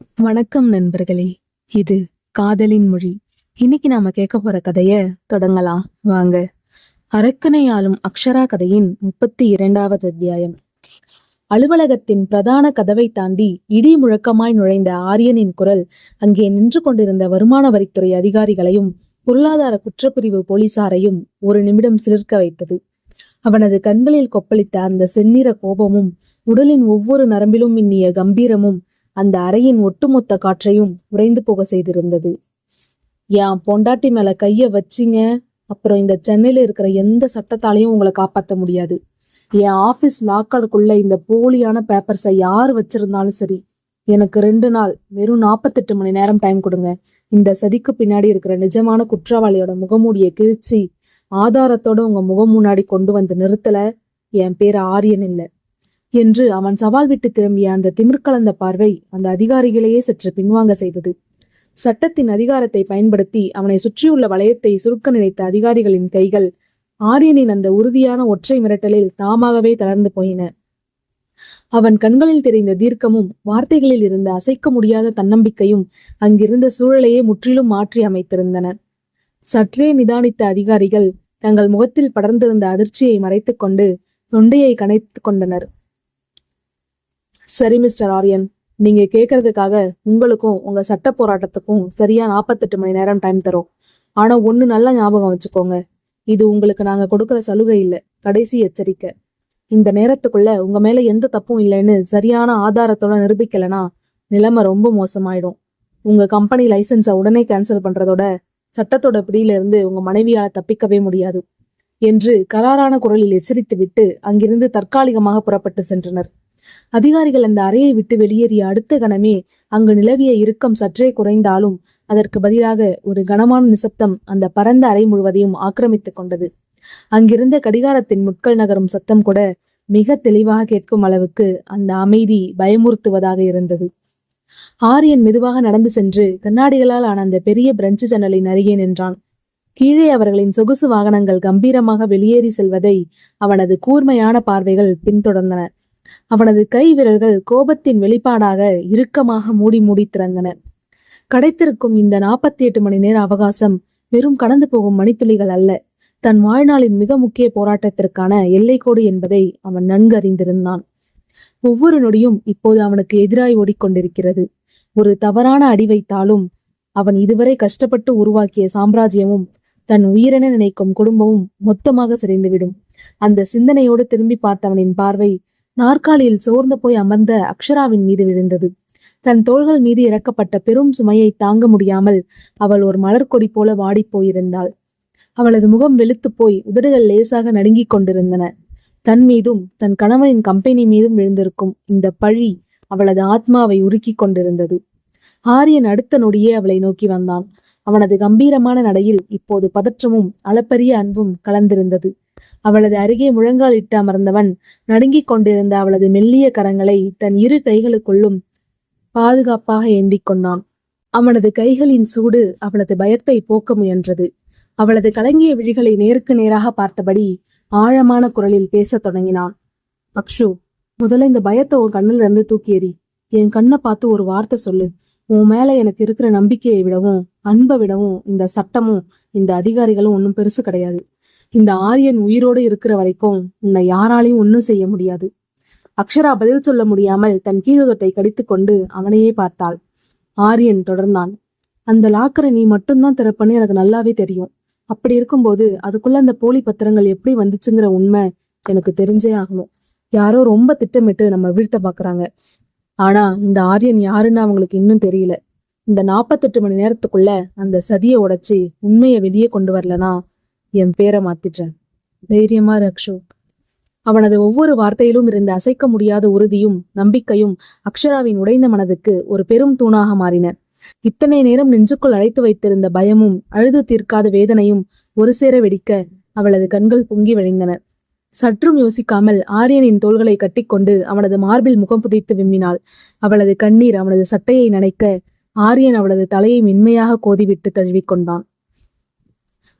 வணக்கம் நண்பர்களே. இது காதலின் மொழி. இன்னைக்கு நாம கேட்க போற கதைய தொடங்கலாம் வாங்க. அரக்கனை ஆளும் அக்ஷரா கதையின் 32வது அத்தியாயம். அலுவலகத்தின் பிரதான கதவை தாண்டி இடி முழக்கமாய் நுழைந்த ஆரியனின் குரல் அங்கே நின்று கொண்டிருந்த வருமான வரித்துறை அதிகாரிகளையும் பொருளாதார குற்றப்பிரிவு போலீசாரையும் ஒரு நிமிடம் சிலிர்க்க வைத்தது. அவனது கண்களில் கொப்பளித்த அந்த செந்நிற கோபமும் உடலின் ஒவ்வொரு நரம்பிலும் மின்னிய கம்பீரமும் அந்த அறையின் ஒட்டுமொத்த காற்றையும் உறைந்து போக செய்திருந்தது. என் பொண்டாட்டி மேல கைய வச்சிங்க, அப்புறம் இந்த சென்னையில இருக்கிற எந்த சட்டத்தாலையும் உங்களை காப்பாற்ற முடியாது. என் ஆபீஸ் லாக்கருக்குள்ள இந்த போலியான பேப்பர்ஸை யார் வச்சிருந்தாலும் சரி, எனக்கு 2 நாள் வெறும் 48 மணி நேரம் டைம் கொடுங்க. இந்த சதிக்கு பின்னாடி இருக்கிற நிஜமான குற்றவாளியோட முகமூடியை கிழிச்சு ஆதாரத்தோட உங்க முகம் முன்னாடி கொண்டு வந்து நிறுத்தல, என் பேர் ஆரியன் இல்லை என்று அவன் சவால் விட்டு திரும்பிய அந்த திமிர் கலந்த பார்வை அந்த அதிகாரிகளையே சற்று பின்வாங்க செய்தது. சட்டத்தின் அதிகாரத்தை பயன்படுத்தி அவனை சுற்றியுள்ள வளையத்தை சுருக்க நினைத்த அதிகாரிகளின் கைகள் ஆரியனின் அந்த உறுதியான ஒற்றை மிரட்டலில் தாமாகவே தளர்ந்து போயின. அவன் கண்களில் தெரிந்த தீர்க்கமும் வார்த்தைகளில் இருந்த அசைக்க முடியாத தன்னம்பிக்கையும் அங்கிருந்த சூழலையே முற்றிலும் மாற்றி அமைத்திருந்தன. சற்றே நிதானித்த அதிகாரிகள் தங்கள் முகத்தில் படர்ந்திருந்த அதிர்ச்சியை மறைத்துக் கொண்டு தொண்டையை கனைத்து கொண்டனர். சரி மிஸ்டர் ஆரியன், நீங்க கேட்கறதுக்காக உங்களுக்கும் உங்க சட்ட போராட்டத்துக்கும் சரியா 48 மணி நேரம் டைம் தரோம். ஆனா ஒண்ணு நல்லா ஞாபகம் வச்சுக்கோங்க, இது உங்களுக்கு நாங்க கொடுக்கற சலுகை இல்ல, கடைசி எச்சரிக்கை. இந்த நேரத்துக்குள்ள உங்க மேல எந்த தப்பும் இல்லைன்னு சரியான ஆதாரத்தோட நிரூபிக்கலனா நிலைமை ரொம்ப மோசமாயிடும். உங்க கம்பெனி லைசன்ஸை உடனே கேன்சல் பண்றதோட சட்டத்தோட பிடியில இருந்து உங்க மனைவியால தப்பிக்கவே முடியாது என்று கராரான குரலில் எச்சரித்து விட்டு அங்கிருந்து தற்காலிகமாக புறப்பட்டு சென்றனர். அதிகாரிகள் அந்த அறையை விட்டு வெளியேறிய அடுத்த கணமே அங்கு நிலவிய இறுக்கம் சற்றே குறைந்தாலும் அதற்கு பதிலாக ஒரு கனமான நிசப்தம் அந்த பரந்த அறை முழுவதையும் ஆக்கிரமித்துக் கொண்டது. அங்கிருந்த கடிகாரத்தின் முட்கள் நகரும் சத்தம் கூட மிக தெளிவாக கேட்கும் அளவுக்கு அந்த அமைதி பயமுறுத்துவதாக இருந்தது. ஆரியன் மெதுவாக நடந்து சென்று கண்ணாடிகளால் ஆன அந்த பெரிய பிரஞ்சு ஜன்னலின் அருகே நின்றான். கீழே அவர்களின் சொகுசு வாகனங்கள் கம்பீரமாக வெளியேறி செல்வதை அவனது கூர்மையான பார்வைகள் பின்தொடர்ந்தன. அவனது கை விரல்கள் கோபத்தின் வெளிப்பாடாக இறுக்கமாக மூடி மூடி திறந்தன. கிடைத்திருக்கும் இந்த 48 மணி நேர அவகாசம் வெறும் கடந்து போகும் மணித்துளிகள் அல்ல, தன் வாழ்நாளின் மிக முக்கிய போராட்டத்திற்கான எல்லைக்கோடு என்பதை அவன் நன்கு அறிந்திருந்தான். ஒவ்வொரு நொடியும் இப்போது அவனுக்கு எதிராய் ஓடிக்கொண்டிருக்கிறது. ஒரு தவறான அடி வைத்தாலும் அவன் இதுவரை கஷ்டப்பட்டு உருவாக்கிய சாம்ராஜ்யமும் தன் உயிரென நினைக்கும் குடும்பமும் மொத்தமாக சிதைந்துவிடும். அந்த சிந்தனையோடு திரும்பி பார்த்தவனின் பார்வை நாற்காலியில் சோர்ந்து போய் அமர்ந்த அக்ஷராவின் மீது விழுந்தது. தன் தோள்கள் மீது இறக்கப்பட்ட பெரும் சுமையை தாங்க முடியாமல் அவள் ஒரு மலர்கொடி போல வாடி போயிருந்தாள். அவளது முகம் வெளுத்து போய் உதடுகள் லேசாக நடுங்கிக் கொண்டிருந்தன. தன் மீதும் தன் கணவனின் கம்பெனி மீதும் விழுந்திருக்கும் இந்த பழி அவளது ஆத்மாவை உருக்கி கொண்டிருந்தது. ஆரியன் அடுத்த நொடியே அவளை நோக்கி வந்தான். அவனது கம்பீரமான நடையில் இப்போது பதற்றமும் அளப்பரிய அன்பும் கலந்திருந்தது. அவளது அருகே முழங்கால் இட்டு அமர்ந்தவன் நடுங்கிக் கொண்டிருந்த அவளது மெல்லிய கரங்களை தன் 2 கைகளுக்குள்ளும் பாதுகாப்பாக ஏந்திக் கொண்டான். அவனது கைகளின் சூடு அவளது பயத்தை போக்க முயன்றது. அவளது கலங்கிய விழிகளை நேருக்கு நேராக பார்த்தபடி ஆழமான குரலில் பேசத் தொடங்கினான். அக்ஷு, முதல்ல இந்த பயத்தை உன் கண்ணில இருந்து தூக்கி எறி. என் கண்ணை பார்த்து ஒரு வார்த்தை சொல்லு. உன் மேல எனக்கு இருக்கிற நம்பிக்கையை விடவும் அன்பை விடவும் இந்த சட்டமும் இந்த அதிகாரிகளும் ஒன்னும் பெருசு கிடையாது. இந்த ஆரியன் உயிரோடு இருக்கிற வரைக்கும் உன்னை யாராலையும் ஒன்னும் செய்ய முடியாது. அக்ஷரா பதில் சொல்ல முடியாமல் தன் கீழுதட்டை கடித்துக் கொண்டு அவனையே பார்த்தாள். ஆரியன் தொடர்ந்தான். அந்த லாக்கரை நீ மட்டும்தான் திறப்பன்னு எனக்கு நல்லாவே தெரியும். அப்படி இருக்கும்போது அதுக்குள்ள அந்த போலி பத்திரங்கள் எப்படி வந்துச்சுங்கிற உண்மை எனக்கு தெரிஞ்சே ஆகணும். யாரோ ரொம்ப திட்டமிட்டு நம்ம வீழ்த்த பாக்குறாங்க. ஆனா இந்த ஆரியன் யாருன்னு அவங்களுக்கு இன்னும் தெரியல. இந்த 48 மணி நேரத்துக்குள்ள அந்த சதியை உடைச்சி உண்மையை வெளியே கொண்டு வரலனா என் பேரை மாத்திட்டேன். தைரியமா ரக்ஷு. அவனது ஒவ்வொரு வார்த்தையிலும் இருந்த அசைக்க முடியாத உறுதியும் நம்பிக்கையும் அக்ஷராவின் உடைந்த மனதுக்கு ஒரு பெரும் தூணாக மாறின. இத்தனை நேரம் நெஞ்சுக்குள் அழைத்து வைத்திருந்த பயமும் அழுது தீர்க்காத வேதனையும் ஒரு சேர வெடிக்க அவளது கண்கள் பொங்கி வழிந்தன. சற்றும் யோசிக்காமல் ஆரியனின் தோள்களை கட்டிக்கொண்டு அவனது மார்பில் முகம் புதைத்து விம்மினாள். அவளது கண்ணீர் அவனது சட்டையை நனைக்க ஆரியன் அவளது தலையை மென்மையாக கோதிவிட்டு தழுவிக்கொண்டான்.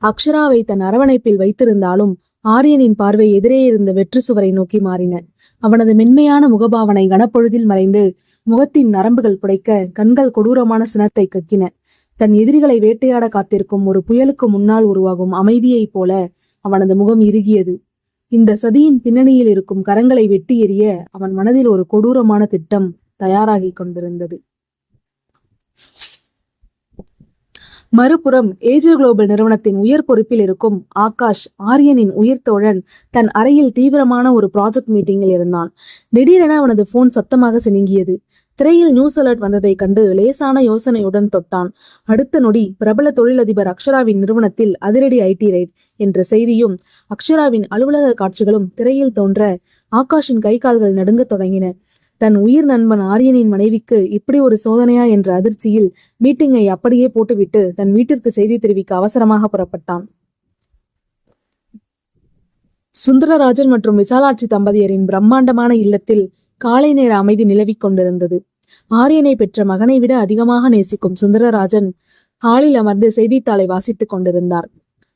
அக்ஷராவை தன் அரவணைப்பில் வைத்திருந்தாலும் ஆரியனின் பார்வை எதிரே இருந்த வெற்று சுவரை நோக்கி மாறின. அவனது மென்மையான முகபாவனை கனப்பொழுதில் மறைந்து முகத்தின் நரம்புகள் புடைக்க, கண்கள் கொடூரமான சினத்தை கக்கின. தன் எதிரிகளை வேட்டையாட காத்திருக்கும் ஒரு புயலுக்கு முன்னால் உருவாகும் அமைதியைப் போல அவனது முகம் இறுகியது. இந்த சதியின் பின்னணியில் இருக்கும் கரங்களை வெட்டி எறிய அவன் மனதில் ஒரு கொடூரமான திட்டம் தயாராகி கொண்டிருந்தது. மறுபுறம் ஏஜே குளோபல் நிறுவனத்தின் உயர் பொறுப்பில் இருக்கும் ஆகாஷ், ஆரியனின் உயிர் தோழன், தன் அறையில் தீவிரமான ஒரு ப்ராஜெக்ட் மீட்டிங்கில் இருந்தான். திடீரென அவனது போன் சத்தமாக சினுங்கியது. திரையில் நியூஸ் அலர்ட் வந்ததை கண்டு லேசான யோசனையுடன் தொட்டான். அடுத்த நொடி பிரபல தொழிலதிபர் அக்ஷராவின் நிறுவனத்தில் அதிரடி ஐடி ரைட் என்ற செய்தியும் அக்ஷராவின் அலுவலக காட்சிகளும் திரையில் தோன்ற ஆகாஷின் கை கால்கள் நடுங்கத் தொடங்கின. தன் உயிர் நண்பன் ஆரியனின் மனைவிக்கு இப்படி ஒரு சோதனையா என்ற அதிர்ச்சியில் மீட்டிங்கை அப்படியே போட்டுவிட்டு தன் வீட்டிற்கு செய்தி தெரிவிக்க அவசரமாக புறப்பட்டான். சுந்தரராஜன் மற்றும் விசாலாட்சி தம்பதியரின் பிரம்மாண்டமான இல்லத்தில் காலை நேர அமைதி நிலவிக் கொண்டிருந்தது. ஆரியனை பெற்ற மகனை விட அதிகமாக நேசிக்கும் சுந்தரராஜன் ஹாலில் அமர்ந்து செய்தித்தாளை வாசித்துக் கொண்டிருந்தார்.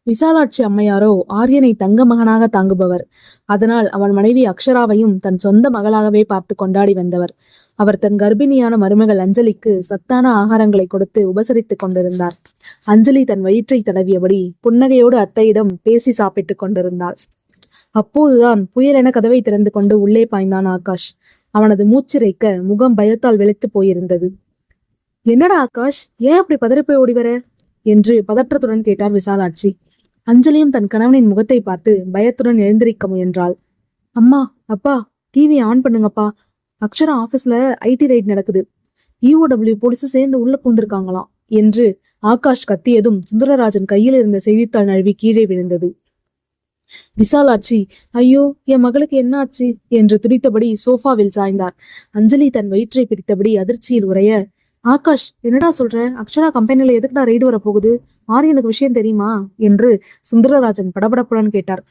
விசாலாட்சி அம்மையாரோ ஆரியனை தங்க மகனாக தாங்குபவர். அதனால் அவன் மனைவி அக்ஷராவையும் தன் சொந்த மகளாகவே பார்த்து கொண்டாடி வந்தவர். அவர் தன் கர்ப்பிணியான மருமகள் அஞ்சலிக்கு சத்தான ஆகாரங்களை கொடுத்து உபசரித்துக் கொண்டிருந்தார். அஞ்சலி தன் வயிற்றை தடவியபடி புன்னகையோடு அத்தையிடம் பேசி சாப்பிட்டுக் கொண்டிருந்தாள். அப்போதுதான் புயலென கதவை திறந்து கொண்டு உள்ளே பாய்ந்தான் ஆகாஷ். அவனது மூச்சிறைக்க முகம் பயத்தால் வெளுத்து போயிருந்தது. என்னடா ஆகாஷ், ஏன் அப்படி பதறிப்போய் ஓடிவர என்று பதற்றத்துடன் கேட்டார் விசாலாட்சி. அஞ்சலியும் தன் கணவனின் முகத்தை பார்த்து பயத்துடன் எழுந்திருக்க முயன்றாள். அம்மா, அப்பா, டிவி ஆன் பண்ணுங்கப்பா. அக்ஷரா ஆபீஸ்ல ஐடி ரைட் நடக்குது. EOW போலீஸு சேர்ந்து உள்ள பூந்திருக்காங்களாம் என்று ஆகாஷ் கத்தியதும் சுந்தரராஜன் கையில் இருந்த செய்தித்தாள் நழுவி கீழே விழுந்தது. விசாலாட்சி, ஐயோ, என் மகளுக்கு என்ன ஆச்சு என்று துடித்தபடி சோஃபாவில் சாய்ந்தார். அஞ்சலி தன் வயிற்றை பிடித்தபடி அதிர்ச்சியில் உரைய, ஆகாஷ், என்னடா சொல்ற? அக்ஷரா கம்பெனில எதுக்குடா ரெய்டு வர போகுது? ஆரியனுக்கு விஷயம் தெரியுமா என்று சுந்தரராஜன் படபடப்புடன் கேட்டார்.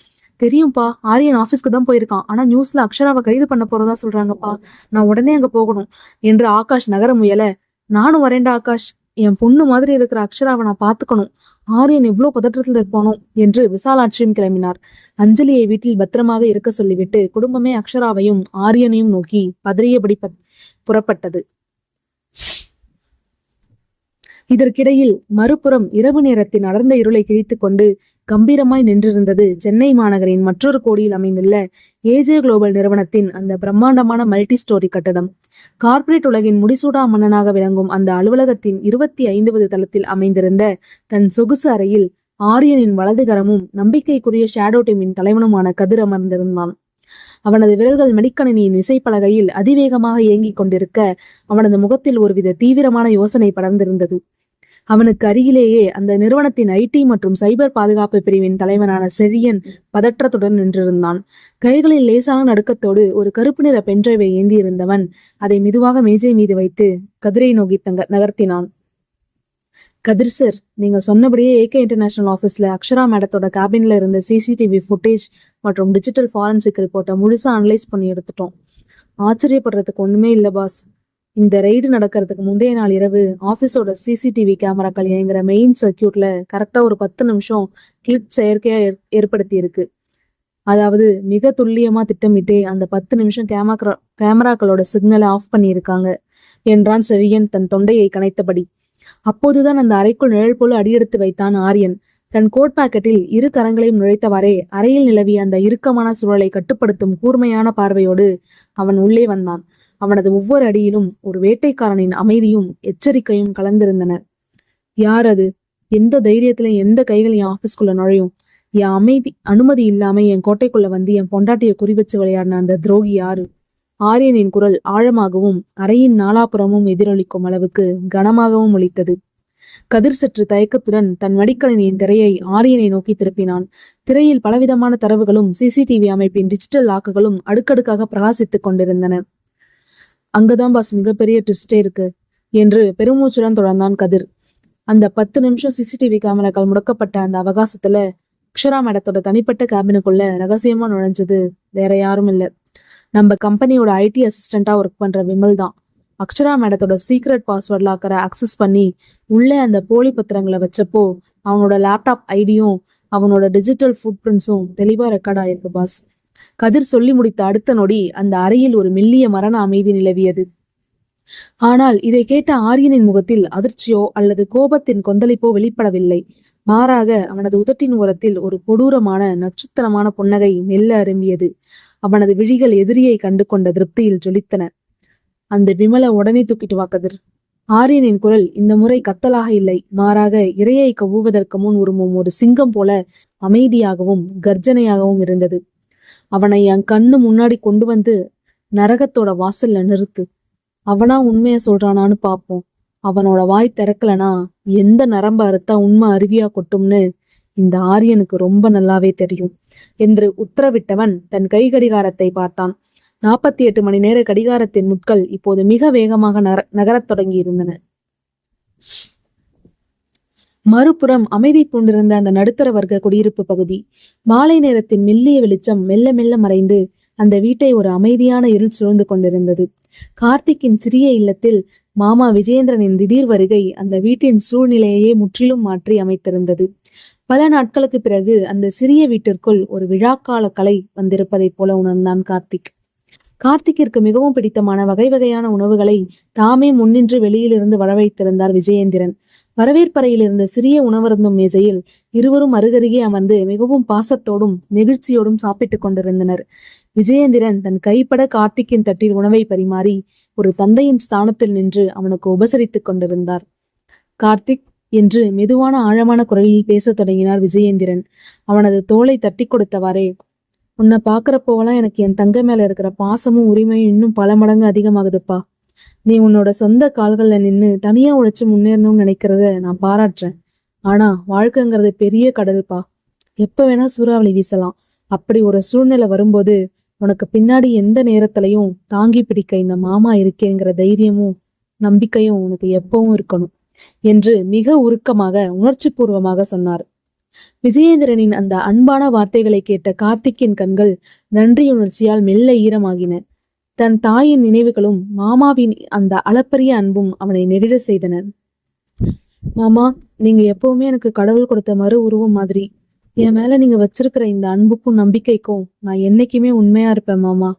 தெரியும்பா, ஆரியன் ஆபீஸ்க்கு தான் போயிருக்கான். ஆனா நியூஸ்ல அக்ஷராவை கைது பண்ண போறதா சொல்றாங்கப்பா. நான் உடனே அங்க போகணும் என்று ஆகாஷ் நகர முயல, நானும் வரேன்டா ஆகாஷ். என் பொண்ணு மாதிரி இருக்கிற அக்ஷராவை நான் பாத்துக்கணும். ஆரியன் எவ்வளவு பதற்றத்தில் இருப்பானோ என்று விசாலாட்சியும் கிளம்பினார். அஞ்சலியை வீட்டில் பத்திரமாக இருக்க சொல்லிவிட்டு குடும்பமே அக்ஷராவையும் ஆரியனையும் நோக்கி பதறியபடி புறப்பட்டது. இதற்கிடையில் மறுபுறம் இரவு நேரத்தின் அடர்ந்த இருளை கிழித்துக் கொண்டு கம்பீரமாய் நின்றிருந்தது சென்னை மாநகரின் மற்றொரு கோடியில் அமைந்துள்ள ஏஜே குளோபல் நிறுவனத்தின் அந்த பிரம்மாண்டமான மல்டி ஸ்டோரி கட்டடம். கார்ப்பரேட் உலகின் முடிசூடா மன்னனாக விளங்கும் அந்த அலுவலகத்தின் 25வது தளத்தில் அமைந்திருந்த தன் சொகுசு அறையில் ஆரியனின் வலதுகரமும் நம்பிக்கைக்குரிய ஷேடோ டீமின் தலைவனுமான கதிர் அமர்ந்திருந்தான். அவனது விரல்கள் மடிக்கணினியின் இசைப்பலகையில் அதிவேகமாக இயங்கிக் கொண்டிருக்க அவனது முகத்தில் ஒருவித தீவிரமான யோசனை படர்ந்திருந்தது. அவனுக்கு அருகிலேயே அந்த நிறுவனத்தின் ஐடி மற்றும் சைபர் பாதுகாப்பு பிரிவின் தலைவனான செழியன் பதற்றத்துடன் நின்றிருந்தான். கைகளில் லேசான நடுக்கத்தோடு ஒரு கருப்பு நிற பென்ட்ரைவை ஏந்தியிருந்தவன் அதை மெதுவாக மேஜை மீது வைத்து கதிரை நோக்கி நகர்த்தினான். கதிர் சார், நீங்க சொன்னபடியே AK இன்டர்நேஷனல் ஆஃபீஸ்ல அக்ஷரா மேடத்தோட கேபின்ல இருந்த CCTV ஃபுட்டேஜ் மற்றும் டிஜிட்டல் ஃபாரன்சிக் ரிப்போர்ட்டை முழுசா அனலைஸ் பண்ணி எடுத்துட்டோம். ஆச்சரியப்படுறதுக்கு ஒண்ணுமே இல்லை பாஸ். இந்த ரெய்டு நடக்கிறதுக்கு முந்தைய நாள் இரவு ஆஃபீஸோட CCTV கேமராக்கள் இயங்குற மெயின் சர்க்கியூட்ல கரெக்டா ஒரு 10 நிமிஷம் கிளிப் செயற்கையா ஏற்படுத்தி இருக்கு. அதாவது மிக துல்லியமா திட்டமிட்டே அந்த 10 நிமிஷம் கேமராக்களோட சிக்னலை ஆஃப் பண்ணியிருக்காங்க என்றான் செழியன் தன் தொண்டையை கனைத்தபடி. அப்போதுதான் அந்த அறைக்குள் நிழல் போல அடியெடுத்து வைத்தான் ஆரியன். தன் கோட் பாக்கெட்டில் இரு கரங்களையும் நுழைத்தவாறே அறையில் நிலவிய அந்த இறுக்கமான சூழலை கட்டுப்படுத்தும் கூர்மையான பார்வையோடு அவன் உள்ளே வந்தான். அவனது ஒவ்வொரு அடியிலும் ஒரு வேட்டைக்காரனின் அமைதியும் எச்சரிக்கையும் கலந்திருந்தன. யார் அது? எந்த தைரியத்துல எந்த கைகள் என் ஆபீஸ்குள்ள நுழையும்? என் அனுமதி இல்லாம என் கோட்டைக்குள்ள வந்து என் பொண்டாட்டிய குறி வச்சு விளையாடின அந்த துரோகி யாரு? ஆரியனின் குரல் ஆழமாகவும் அறையின் நாலாபுறமும் எதிரொலிக்கும் அளவுக்கு கனமாகவும் ஒலித்தது. கதிர் சற்று தயக்கத்துடன் தன் மடிக்கணினியின் திரையை ஆரியனை நோக்கி திருப்பினான். திரையில் பலவிதமான தரவுகளும் CCTV அமைப்பின் டிஜிட்டல் லாக்குகளும் அடுக்கடுக்காக பிரகாசித்துக் கொண்டிருந்தன. அங்கதான் பாஸ் மிகப்பெரிய ட்விஸ்டே இருக்கு என்று பெருமூச்சுடன் தொடர்ந்தான் கதிர். அந்த 10 நிமிஷம் CCTV கேமராக்கள் முடக்கப்பட்ட அந்த அவகாசத்துல அக்ஷரா மேடத்தோட தனிப்பட்ட கேபினுக்குள்ள ரகசியமா நுழைஞ்சது வேற யாரும் இல்ல, நம்ம கம்பெனியோட IT அசிஸ்டண்டா ஒர்க் பண்ற விமல் தான். அக்ஷரா மேடத்தோட சீக்ரெட் பாஸ்வேர்ட் லாக்கரை ஆக்சஸ் பண்ணி உள்ளே அந்த போலி பத்திரங்களை வச்சப்போ அவனோட லேப்டாப் ஐடியும் அவனோட டிஜிட்டல் ஃபுட் பிரிண்ட்ஸும் தெளிவா ரெக்கார்ட் ஆயிருக்கு பாஸ். கதிர் சொல்லி முடித்த அடுத்த நொடி அந்த அறையில் ஒரு மெல்லிய மரண அமைதி நிலவியது. ஆனால் இதை கேட்ட ஆரியனின் முகத்தில் அதிர்ச்சியோ அல்லது கோபத்தின் கொந்தளிப்போ வெளிப்படவில்லை. மாறாக அவனது உதட்டின் ஓரத்தில் ஒரு கொடூரமான நச்சுத்தனமான புன்னகை மெல்ல அரும்பியது. அவனது விழிகள் எதிரியை கண்டு கொண்ட திருப்தியில் ஜொலித்தன. அந்த விமலை உடனே தூக்கிட்டு வா கதிர். ஆரியனின் குரல் இந்த முறை கத்தலாக இல்லை, மாறாக இரையை கவ்வுவதற்கு முன் உருமும் ஒரு சிங்கம் போல அமைதியாகவும் கர்ஜனையாகவும் இருந்தது. அவனை என் கண்ணு முன்னாடி கொண்டு வந்து நரகத்தோட வாசல்ல நிறுத்து. அவனா உண்மைய சொல்றானான்னு பாப்போம். அவனோட வாய் திறக்கலனா எந்த நரம்ப அறுத்தா உண்மை அருவியா கொட்டும்னு இந்த ஆரியனுக்கு ரொம்ப நல்லாவே தெரியும் என்று உத்தரவிட்டவன் தன் கை கடிகாரத்தை பார்த்தான். 48 மணி நேர கடிகாரத்தின் முட்கள் இப்போது மிக வேகமாக நகரத் தொடங்கி இருந்தன. மறுபுறம் அமைதி பூண்டிருந்த அந்த நடுத்தர வர்க்க குடியிருப்பு பகுதி. மாலை நேரத்தின் மெல்லிய வெளிச்சம் மெல்ல மெல்ல மறைந்து அந்த வீட்டை ஒரு அமைதியான இருள் சூழ்ந்து கொண்டிருந்தது. கார்த்திக்கின் சிறிய இல்லத்தில் மாமா விஜயேந்திரனின் திடீர் வருகை அந்த வீட்டின் சூழ்நிலையையே முற்றிலும் மாற்றி அமைத்திருந்தது. பல நாட்களுக்கு பிறகு அந்த சிறிய வீட்டிற்குள் ஒரு விழாக்கால கலை வந்திருப்பதைப் போல உணர்ந்தான் கார்த்திக். கார்த்திக்கிற்கு மிகவும் பிடித்தமான வகை வகையான உணவுகளை தாமே முன்னின்று வெளியிலிருந்து வரவைத்திருந்தார் விஜயேந்திரன். வரவேற்பறையில் இருந்த சிறிய உணவருந்தும் மேஜையில் இருவரும் அருகருகே அமர்ந்து மிகவும் பாசத்தோடும் நெகிழ்ச்சியோடும் சாப்பிட்டுக் கொண்டிருந்தனர். விஜயேந்திரன் தன் கைப்பட கார்த்திக்கின் தட்டில் உணவை பரிமாறி ஒரு தந்தையின் ஸ்தானத்தில் நின்று அவனுக்கு உபசரித்துக் கொண்டிருந்தார். கார்த்திக் என்று மெதுவான ஆழமான குரலில் பேசத் தொடங்கினார் விஜயேந்திரன், அவனது தோளை தட்டி கொடுத்தவாறே. உன்னை பாக்குறப்போவெல்லாம் எனக்கு என் தங்க மேல இருக்கிற பாசமும் உரிமையும் இன்னும் பல மடங்கு அதிகமாகுதுப்பா. நீ உன்னோட சொந்த கால்கள்ல நின்னு தனியா உழைச்சு முன்னேறணும்னு நினைக்கிறத நான் பாராட்டுறேன். ஆனா வாழ்க்கைங்கிறது பெரிய கடல்பா. எப்ப வேணா சூறாவளி வீசலாம். அப்படி ஒரு சூழ்நிலை வரும்போது உனக்கு பின்னாடி எந்த நேரத்திலையும் தாங்கி பிடிக்க இந்த மாமா இருக்கேங்கிற தைரியமும் நம்பிக்கையும் உனக்கு எப்பவும் இருக்கணும் என்று மிக உருக்கமாக உணர்ச்சி பூர்வமாக சொன்னார். விஜயேந்திரனின் அந்த அன்பான வார்த்தைகளை கேட்ட கார்த்திக்கின் கண்கள் நன்றியுணர்ச்சியால் மெல்ல ஈரமாகின. தன் தாயின் நினைவுகளும் மாமாவின் அந்த அளப்பரிய அன்பும் அவனை நெகிழ செய்தனர். மாமா, நீங்க எப்பவுமே எனக்கு கடவுள் கொடுத்த மறு உருவம் மாதிரி. என் மேல நீங்க வச்சிருக்கிற இந்த அன்புக்கும் நம்பிக்கைக்கும் நான் என்னைக்குமே உண்மையா இருப்பேன் மாமா.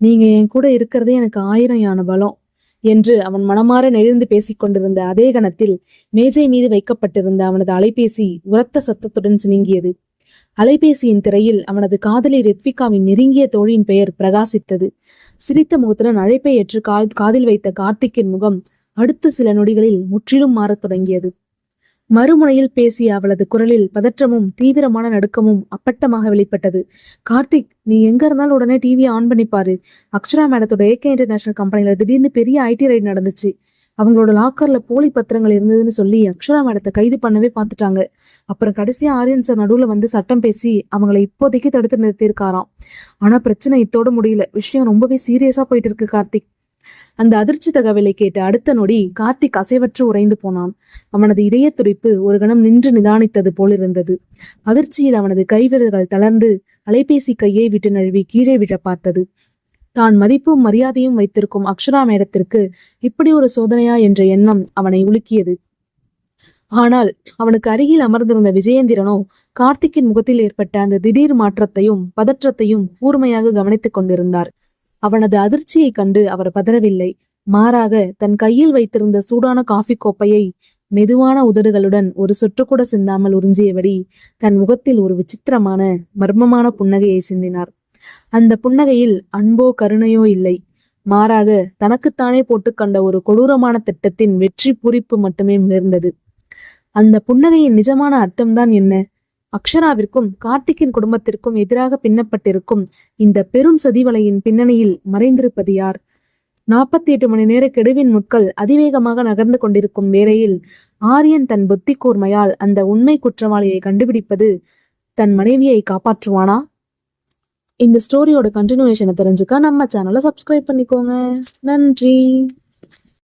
நீங்க என் கூட இருக்கிறதே எனக்கு 1000 யான பலம் என்று அவன் மனமாற நெகிழ்ந்து பேசிக் கொண்டிருந்த அதே கணத்தில் மேஜை மீது வைக்கப்பட்டிருந்த அவனது அலைபேசி உரத்த சத்தத்துடன் சினுங்கியது. அலைபேசியின் திரையில் அவனது காதலி ரித்விகாவின் நெருங்கிய தோழியின் பெயர் பிரகாசித்தது. சிரித்த முகத்துடன் அழைப்பை ஏற்று காதில் வைத்த கார்த்திக்கின் முகம் அடுத்த சில நொடிகளில் முற்றிலும் மாறத் தொடங்கியது. மறுமுனையில் பேசிய அவளது குரலில் பதற்றமும் தீவிரமான நடுக்கமும் அப்பட்டமாக வெளிப்பட்டது. கார்த்திக், நீ எங்க இருந்தாலும் உடனே டிவியை ஆன் பண்ணிப்பாரு. அக்ஷரா மேடத்தோட ஏகே இன்டர்நேஷனல் கம்பெனில திடீர்னு பெரிய ஐடி ரைட் நடந்துச்சு. அவங்களோட லாக்கர்ல போலி பத்திரங்கள் இருந்ததுன்னு சொல்லி அக்ஷரா மேடத்தை கைது பண்ணவே பார்த்துட்டாங்க. அப்புறம் கடைசியா ஆரியன் சார் நடுவுல வந்து சட்டம் பேசி அவங்களை இப்போதைக்கு தடுத்து நிறுத்தியிருக்காராம். ஆனா பிரச்சனை இத்தோட முடியல. விஷயம் ரொம்பவே சீரியஸா போயிட்டு இருக்கு கார்த்திக். அந்த அதிர்ச்சி தகவலை கேட்ட அடுத்த நொடி கார்த்திக் அசைவற்று உறைந்து போனான். அவனது இதய துடிப்பு ஒரு கணம் நின்று நிதானித்தது போலிருந்தது. அதிர்ச்சியில் அவனது கைவிரல்கள் தளர்ந்து அலைபேசி கையை விட்டு நழுவி கீழே விழ பார்த்தது. தான் மதிப்பும் மரியாதையும் வைத்திருக்கும் அக்ஷரா மேடத்திற்கு இப்படி ஒரு சோதனையா என்ற எண்ணம் அவனை உலுக்கியது. ஆனால் அவனுக்கு அருகில் அமர்ந்திருந்த விஜயேந்திரனோ கார்த்திக்கின் முகத்தில் ஏற்பட்ட அந்த திடீர் மாற்றத்தையும் பதற்றத்தையும் கூர்மையாக கவனித்துக் கொண்டிருந்தார். அவனது அதிர்ச்சியை கண்டு அவர் பதறவில்லை. மாறாக தன் கையில் வைத்திருந்த சூடான காஃபி கோப்பையை மெதுவான உதடுகளுடன் ஒரு சொட்டு கூட சிந்தாமல் உறிஞ்சியபடி தன் முகத்தில் ஒரு விசித்திரமான மர்மமான புன்னகையை சிந்தினார். அந்த புன்னகையில் அன்போ கருணையோ இல்லை. மாறாக தனக்குத்தானே போட்டுக்கொண்ட ஒரு கொடூரமான திட்டத்தின் வெற்றி பூரிப்பு மட்டுமே மிளர்ந்தது. அந்த புன்னகையின் நிஜமான அர்த்தம்தான் என்ன? அக்ஷராவிற்கும் கார்த்திக்கின் குடும்பத்திற்கும் எதிராக பின்னப்பட்டிருக்கும் இந்த பெரும் சதிவலையின் பின்னணியில் மறைந்திருப்பது யார்? 48 மணி நேர கெடுவின் முட்கள் அதிவேகமாக நகர்ந்து கொண்டிருக்கும் வேளையில் ஆரியன் தன் புத்தி கூர்மையால் அந்த உண்மை குற்றவாளியை கண்டுபிடிப்பது தன் மனைவியை காப்பாற்றுவானா? இந்த ஸ்டோரியோட கண்டினியூஷனை தெரிஞ்சுக்க நம்ம சேனலை சப்ஸ்கிரைப் பண்ணிக்கோங்க. நன்றி.